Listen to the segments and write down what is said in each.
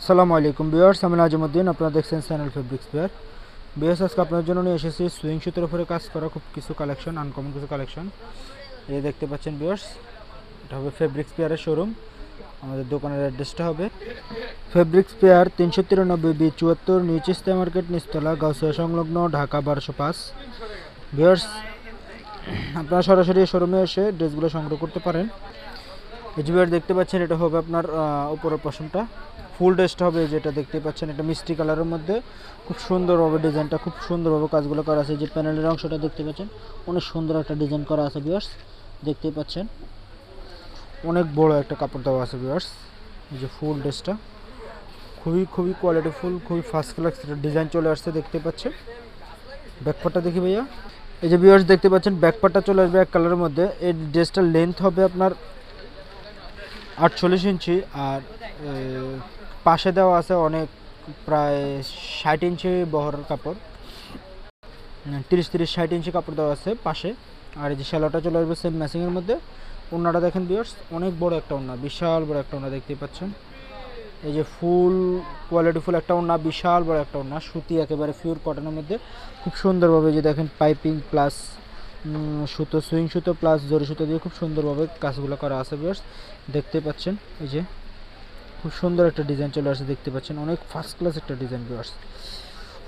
আসসালামু আলাইকুম ভিউয়ার্স, আমি নাজিমউদ্দিন। আপনারা দেখছেন চ্যানেল ফেব্রিক্স পেয়ার। ভিউয়ার্স, আজকে আপনাদের জন্য নিয়ে এসেছি সুইং সুতোর উপরে কাজ করা খুব কিছু কালেকশন, আনকমন কিছু কালেকশন। এই দেখতে পাচ্ছেন ভিউয়ার্স, এটা হবে ফেব্রিক্স পেয়ারের শোরুম। আমাদের দোকানের অ্যাড্রেসটা হবে ফেব্রিক্স পেয়ার 393B74 নিউ চিস্তা মার্কেট, নিচতলা, গাউসিয়া সংলগ্ন, ঢাকা 1205। ভিউয়ার্স, আপনারা সরাসরি শোরুমে এসে ড্রেসগুলো সংগ্রহ করতে পারেন। এই যে ভিউয়ার দেখতে পাচ্ছেন, এটা হবে আপনার উপরের পশমটা, ফুল ড্রেসটা হবে যেটা দেখতে পাচ্ছেন, এটা মিষ্টি কালারের মধ্যে খুব সুন্দরভাবে ডিজাইনটা, খুব সুন্দরভাবে কাজগুলো করা আছে। যে প্যানেলের অংশটা দেখতে পাচ্ছেন, অনেক সুন্দর একটা ডিজাইন করা আছে ভিউয়ার্স, দেখতেই পাচ্ছেন। অনেক বড় একটা কাপড় দেওয়া আছে ভিউয়ার্স। এই যে ফুল ড্রেসটা খুবই কোয়ালিটিফুল, খুবই ফার্স্ট ক্লাস ডিজাইন চলে আসছে, দেখতে পাচ্ছেন। ব্যাকপার্টটা দেখি ভাইয়া। এই যে ভিউয়ার্স দেখতে পাচ্ছেন, ব্যাকপার্টটা চলে আসবে এক কালারের মধ্যে। এই ড্রেসটার লেন্থ হবে আপনার 48 ইঞ্চি, আর পাশে দেওয়া আছে অনেক প্রায় 60 ইঞ্চি বহরের কাপড়, 30-60 ইঞ্চি কাপড় দেওয়া আছে পাশে। আর এই যে শ্যালোটা চলে আসবে সেম ম্যাচিংয়ের মধ্যে। ওড়নাটা দেখেন ভিউয়ার্স, অনেক বড় একটা ওড়না, বিশাল বড় একটা ওড়না দেখতেই পাচ্ছেন। এই যে ফুল কোয়ালিটিফুল একটা ওড়না, বিশাল বড় একটা ওড়না, সুতি একেবারে পিওর কটনের মধ্যে খুব সুন্দরভাবে যে দেখেন পাইপিং প্লাস সুতো, সুইং সুতো প্লাস জরি সুতো দিয়ে খুব সুন্দরভাবে কাজগুলো করা আছে ভিউয়ার্স, দেখতে পাচ্ছেন। এই যে খুব সুন্দর একটা ডিজাইন চলে আসছে, দেখতে পাচ্ছেন, অনেক ফার্স্ট ক্লাস একটা ডিজাইন ভিউয়ার্স।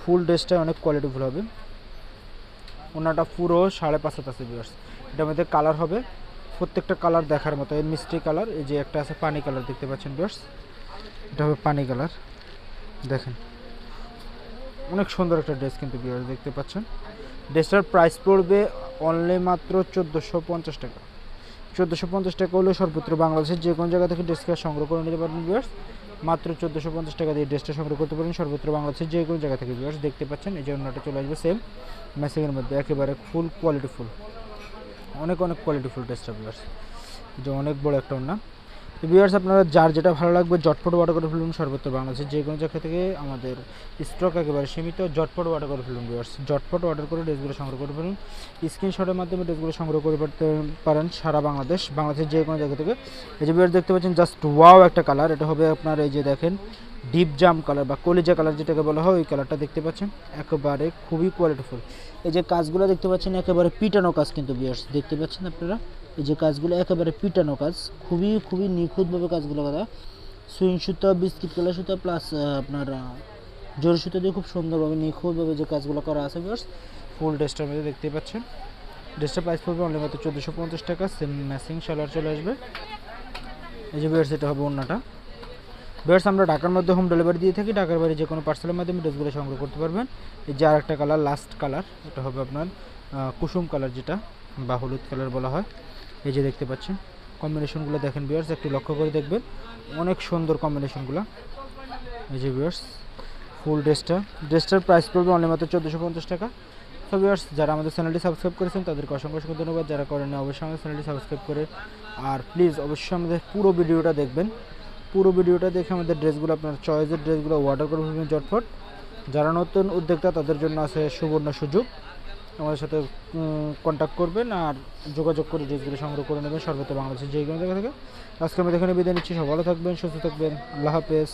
ফুল ড্রেসটা অনেক কোয়ালিটিফুল হবে। ওনাটা পুরো 5.5 হাত আছে ভিউয়ার্স। এটার মধ্যে কালার হবে, প্রত্যেকটা কালার দেখার মতো। এই মিষ্টি কালার, এই যে একটা আছে পানি কালার, দেখতে পাচ্ছেন ভিউয়ার্স, এটা হবে পানি কালার। দেখেন অনেক সুন্দর একটা ড্রেস কিন্তু ভিউয়ার্স, দেখতে পাচ্ছেন। ড্রেসটার প্রাইস পড়বে অনলি মাত্র 1450 টাকা। 1450 টাকা হলেও সর্বত্র বাংলাদেশের যে কোনো জায়গা থেকে ড্রেসটা সংগ্রহ করে নিতে পারবেন ভিউয়ার্স। মাত্র 1450 টাকা দিয়ে ড্রেসটা সংগ্রহ করতে পারেন সর্বত্র বাংলাদেশের যে কোনো জায়গা থেকে ভিউয়ার্স। দেখতে পাচ্ছেন এই যে ওড়নাটা চলে আসবে সেম ম্যাচিংয়ের মধ্যে, একেবারে ফুল কোয়ালিটিফুল, অনেক কোয়ালিটিফুল ড্রেসটা ভিউয়ার্স। যে অনেক বড় একটা ওড়না। তো ভিউয়ার্স, আপনারা যার যেটা ভালো লাগবে ঝটপট অর্ডার করে ফেলুন সর্বত্র বাংলাদেশের যে কোনো জায়গা থেকে। আমাদের স্টক একেবারে সীমিত, ঝটপট অর্ডার করে ফেলুন ভিউয়ার্স। ঝটপট অর্ডার করে ড্রেসগুলো সংগ্রহ করে ফেলুন। স্ক্রিনশটের মাধ্যমে ড্রেসগুলো সংগ্রহ করে পারেন সারা বাংলাদেশের যে কোনো জায়গা থেকে। এই যে ভিউয়ার্স দেখতে পাচ্ছেন, জাস্ট ওয়াও একটা কালার। এটা হবে আপনার এই যে দেখেন ডিপ জাম কালার বা কলিজা কালার যেটাকে বলা হয়, ওই কালারটা দেখতে পাচ্ছেন, একেবারে খুবই কোয়ালিটিফুল। এই যে কাজগুলো দেখতে পাচ্ছেন, একেবারে পিটানো কাজ কিন্তু ভিউয়ার্স, দেখতে পাচ্ছেন আপনারা। এই যে কাজগুলো একেবারে পিটানো কাজ, খুবই নিখুঁতভাবে কাজগুলো করা। সুইং সুতো, বিস্কিট কালার সুতো প্লাস আপনার জরি সুতো দিয়ে খুব সুন্দরভাবে নিখুঁতভাবে যে কাজগুলো করা আছে ভিউয়ার্স। ফুল ড্রেসটার মধ্যে দেখতে পাচ্ছেন। ড্রেসটার প্রাইস পড়বে অনলি মাত্র 1450 টাকা। সেম ম্যাচিং শালার চলে আসবে। এই যে ভিউয়ার্স, এটা হবে ওড়নাটা। ভিউয়ার্স, আমরা ঢাকার মধ্যে হোম ডেলিভারি দিয়ে থাকি। ঢাকার বাইরে যে কোনো পার্সেলের মাধ্যমে ড্রেসগুলো সংগ্রহ করতে পারবেন। এই যে আরেকটা কালার, লাস্ট কালার, এটা হবে আপনার কুসুম কালার যেটা বা হলুদ কালার বলা হয়। এই যে দেখতে পাচ্ছেন কম্বিনেশনগুলো দেখেন ভিউয়ার্স, একটু লক্ষ্য করে দেখবেন, অনেক সুন্দর কম্বিনেশনগুলো। এই যে ভিউয়ার্স ফুল ড্রেসটার প্রাইস পড়বে অনলি মাত্র 1450 টাকা। তো ভিউয়ার্স, যারা আমাদের চ্যানেলটি সাবস্ক্রাইব করেছেন তাদেরকে অসংখ্য ধন্যবাদ। যারা করেন অবশ্যই আমাদের চ্যানেলটি সাবস্ক্রাইব করে, আর প্লিজ অবশ্যই আমাদের পুরো ভিডিওটা দেখবেন। পুরো ভিডিওটা দেখে আমাদের ড্রেসগুলো, আপনার চয়েসের ড্রেসগুলো অর্ডার করে ফেলবেন ঝটফট। যারা নতুন উদ্যোক্তা তাদের জন্য আছে সুবর্ণ সুযোগ, আমাদের সাথে কন্ট্যাক্ট করবেন আর যোগাযোগ করে ড্রেসগুলো সংগ্রহ করে নেবেন সর্বত্র বাংলাদেশের যে কোনো জায়গা থেকে। আজকে আমি এখানে বিদায় নিচ্ছি। সব ভালো থাকবেন, সুস্থ থাকবেন, আল্লাহ হাফেজ।